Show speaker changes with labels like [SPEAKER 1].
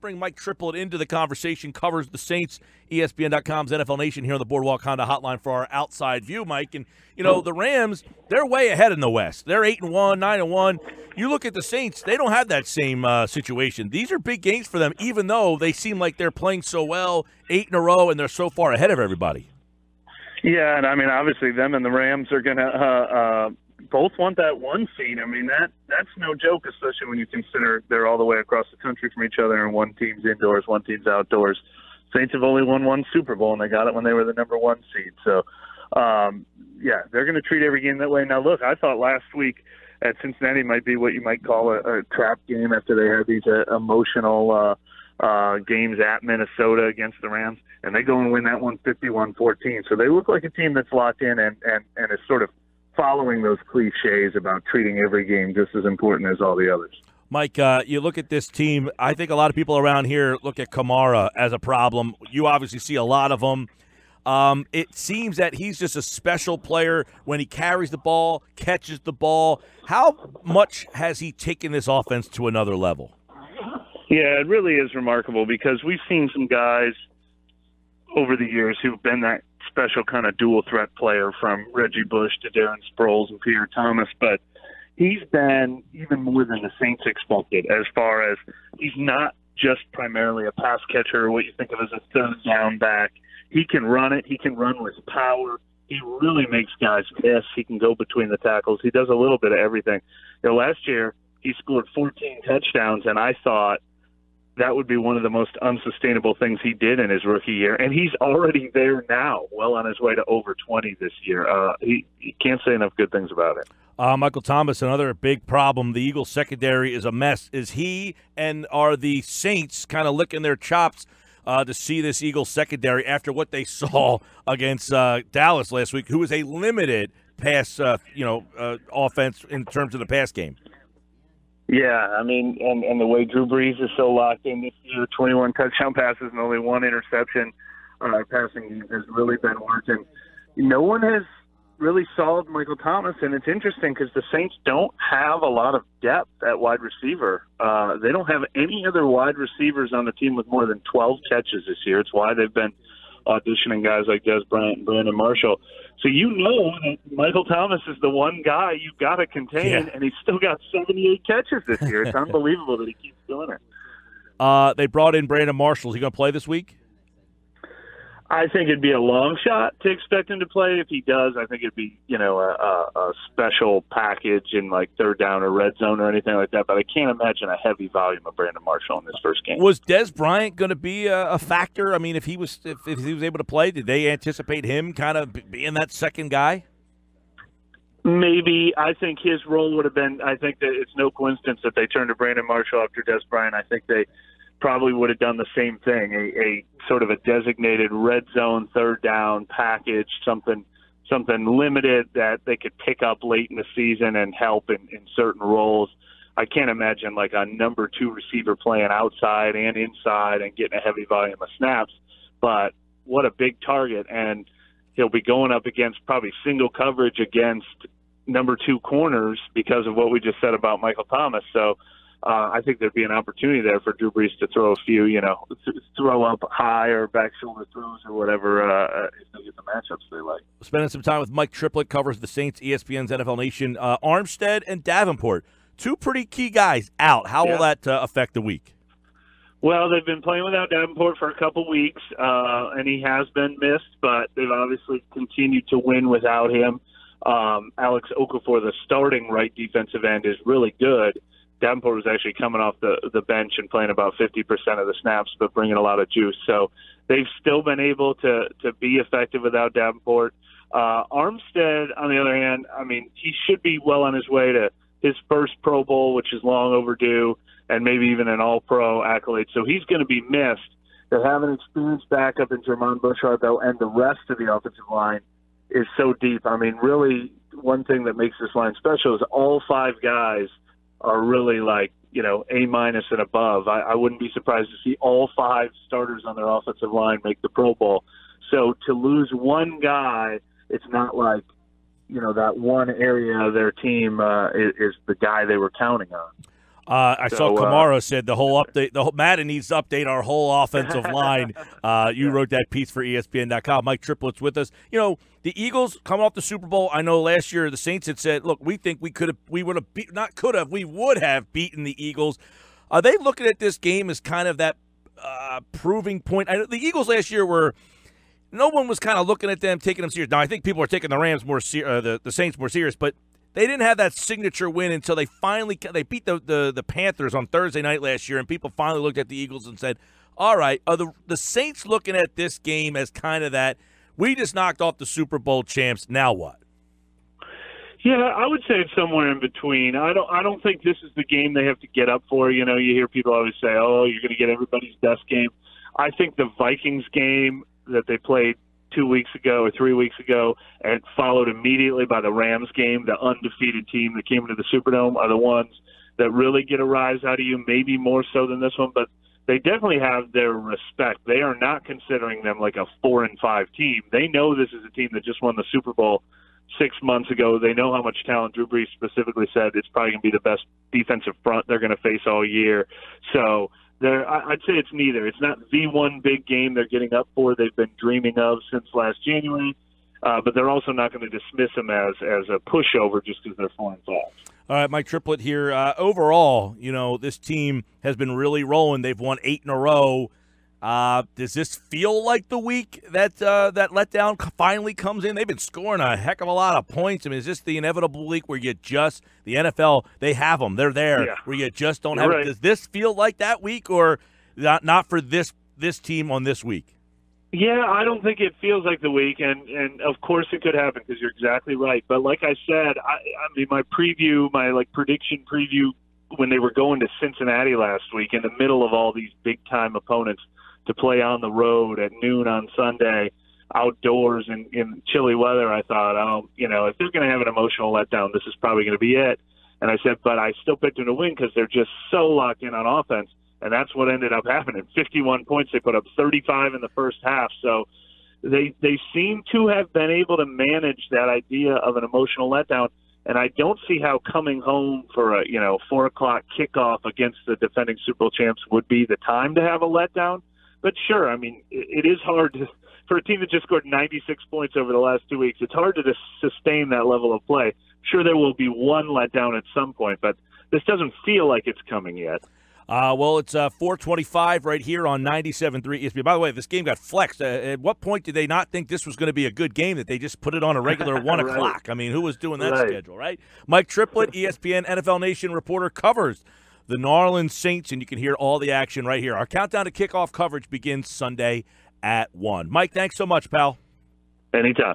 [SPEAKER 1] bring Mike Tripplett into the conversation, covers the Saints, ESPN.com's NFL Nation here on the Boardwalk Honda Hotline for our outside view, Mike. And, the Rams, they're way ahead in the West. They're 8-1, 9-1. You look at the Saints, they don't have that same situation. These are big games for them, even though they seem like they're playing so well, 8 in a row, and they're so far ahead of everybody.
[SPEAKER 2] Yeah, and obviously them and the Rams are going to both want that 1 seed. That's no joke, especially when you consider they're all the way across the country from each other, and one team's indoors, one team's outdoors. Saints have only won 1 Super Bowl, and they got it when they were the number 1 seed. So, they're going to treat every game that way. Now, look, I thought last week at Cincinnati might be what you might call a trap game after they had these emotional games at Minnesota against the Rams, and they go and win that one 51-14. So they look like a team that's locked in and is sort of following those cliches about treating every game just as important as all the others.
[SPEAKER 1] Mike, you look at this team, I think a lot of people around here look at Kamara as a problem. You obviously see a lot of them. It seems that he's just a special player when he carries the ball, catches the ball. How much has he taken this offense to another level?
[SPEAKER 2] Yeah, it really is remarkable because we've seen some guys over the years who've been that special kind of dual threat player, from Reggie Bush to Darren Sproles and Pierre Thomas, but he's been even more than the Saints expected as far as he's not just primarily a pass catcher, what you think of as a third down back. He can run it. He can run with power. He really makes guys miss. He can go between the tackles. He does a little bit of everything. Last year he scored 14 touchdowns, and I thought that would be one of the most unsustainable things he did in his rookie year. And he's already there now, well on his way to over 20 this year. He can't say enough good things about it.
[SPEAKER 1] Michael Thomas, another big problem. The Eagles secondary is a mess. Is he and are the Saints kind of licking their chops to see this Eagles secondary after what they saw against Dallas last week, who was a limited pass, offense in terms of the pass game?
[SPEAKER 2] Yeah, and the way Drew Brees is so locked in this year, 21 touchdown passes and only 1 interception passing has really been working. No one has really solved Michael Thomas, and it's interesting because the Saints don't have a lot of depth at wide receiver. They don't have any other wide receivers on the team with more than 12 catches this year. It's why they've been auditioning guys like Des Bryant and Brandon Marshall. So you know that Michael Thomas is the one guy you've got to contain, and he's still got 78 catches this year. It's unbelievable that he keeps doing it.
[SPEAKER 1] They brought in Brandon Marshall. Is he going to play this week?
[SPEAKER 2] I think it'd be a long shot to expect him to play. If he does, I think it'd be, a special package in like third down or red zone or anything like that. But I can't imagine a heavy volume of Brandon Marshall in this first game.
[SPEAKER 1] Was Des Bryant going to be a factor? If he was able to play, did they anticipate him kind of being that second guy?
[SPEAKER 2] Maybe. I think his role would have been. I think that it's no coincidence that they turned to Brandon Marshall after Des Bryant. I think they probably would have done the same thing, a sort of a designated red zone third down package, something limited that they could pick up late in the season and help in certain roles. I can't imagine like a number 2 receiver playing outside and inside and getting a heavy volume of snaps, but what a big target. And he'll be going up against probably single coverage against number 2 corners because of what we just said about Michael Thomas. So I think there'd be an opportunity there for Drew Brees to throw a few, throw up high or back shoulder throws or whatever if they get the matchups they like.
[SPEAKER 1] Spending some time with Mike Tripplett, covers the Saints, ESPN's NFL Nation. Armstead and Davenport, 2 pretty key guys out. How will that affect the week?
[SPEAKER 2] Well, they've been playing without Davenport for a couple weeks, and he has been missed, but they've obviously continued to win without him. Alex Okafor, the starting right defensive end, is really good. Davenport was actually coming off the bench and playing about 50% of the snaps, but bringing a lot of juice. So they've still been able to be effective without Davenport. Armstead, on the other hand, he should be well on his way to his first Pro Bowl, which is long overdue, and maybe even an All-Pro accolade. So he's going to be missed. They have an experienced backup in Jermon Bushard, though, and the rest of the offensive line is so deep. Really, one thing that makes this line special is all 5 guys are really like, A- and above. I wouldn't be surprised to see all 5 starters on their offensive line make the Pro Bowl. So to lose one guy, it's not like, that one area of their team is the guy they were counting on.
[SPEAKER 1] I saw Kamara said the whole update. Madden needs to update our whole offensive line. You wrote that piece for ESPN.com. Mike Triplett's with us. You know, the Eagles coming off the Super Bowl. I know last year the Saints had said, "Look, we think we would have beaten the Eagles." Are they looking at this game as kind of that proving point? The Eagles last year were. No one was kind of looking at them, taking them serious. Now I think people are taking the Rams more, the Saints more serious, but. They didn't have that signature win until they beat the Panthers on Thursday night last year, and people finally looked at the Eagles and said, all right, are the Saints looking at this game as kind of that, we just knocked off the Super Bowl champs, now what?
[SPEAKER 2] Yeah, I would say it's somewhere in between. I don't think this is the game they have to get up for. You know, you hear people always say, oh, you're going to get everybody's best game. I think the Vikings game that they played 2 weeks ago or 3 weeks ago and followed immediately by the Rams game, the undefeated team that came into the Superdome, are the ones that really get a rise out of you, maybe more so than this one, but they definitely have their respect. They are not considering them like a 4-5 team. They know this is a team that just won the Super Bowl 6 months ago. They know how much talent. Drew Brees specifically said it's probably going to be the best defensive front they're going to face all year. So I'd say it's neither. It's not the one big game they're getting up for they've been dreaming of since last January, but they're also not going to dismiss them as a pushover just because they're 4-5.
[SPEAKER 1] All right, Mike Tripplett here. Overall, you know, this team has been really rolling. They've won 8 in a row. Does this feel like the week that letdown finally comes in? They've been scoring a heck of a lot of points. I mean, is this the inevitable week where the NFL, they have them, they're there, where you just don't have it? Does this feel like that week, or not for this team on this week?
[SPEAKER 2] Yeah, I don't think it feels like the week, and of course it could happen because you're exactly right. But like I said, I mean, my prediction preview when they were going to Cincinnati last week in the middle of all these big-time opponents, to play on the road at noon on Sunday, outdoors in chilly weather, I thought, if they're going to have an emotional letdown, this is probably going to be it. And I said, but I still picked them to win because they're just so locked in on offense. And that's what ended up happening. 51 points. They put up 35 in the first half. So they seem to have been able to manage that idea of an emotional letdown. And I don't see how coming home for a 4 o'clock kickoff against the defending Super Bowl champs would be the time to have a letdown. But sure, I mean, it is hard for a team that just scored 96 points over the last 2 weeks. It's hard to sustain that level of play. Sure, there will be one letdown at some point, but this doesn't feel like it's coming yet.
[SPEAKER 1] Well, it's 4:25 right here on 97.3 ESPN. By the way, this game got flexed. At what point did they not think this was going to be a good game that they just put it on a regular 1 o'clock? I mean, who was doing that schedule, right? Mike Tripplett, ESPN NFL Nation reporter, covers the New Orleans Saints, and you can hear all the action right here. Our countdown to kickoff coverage begins Sunday at 1. Mike, thanks so much, pal.
[SPEAKER 2] Anytime.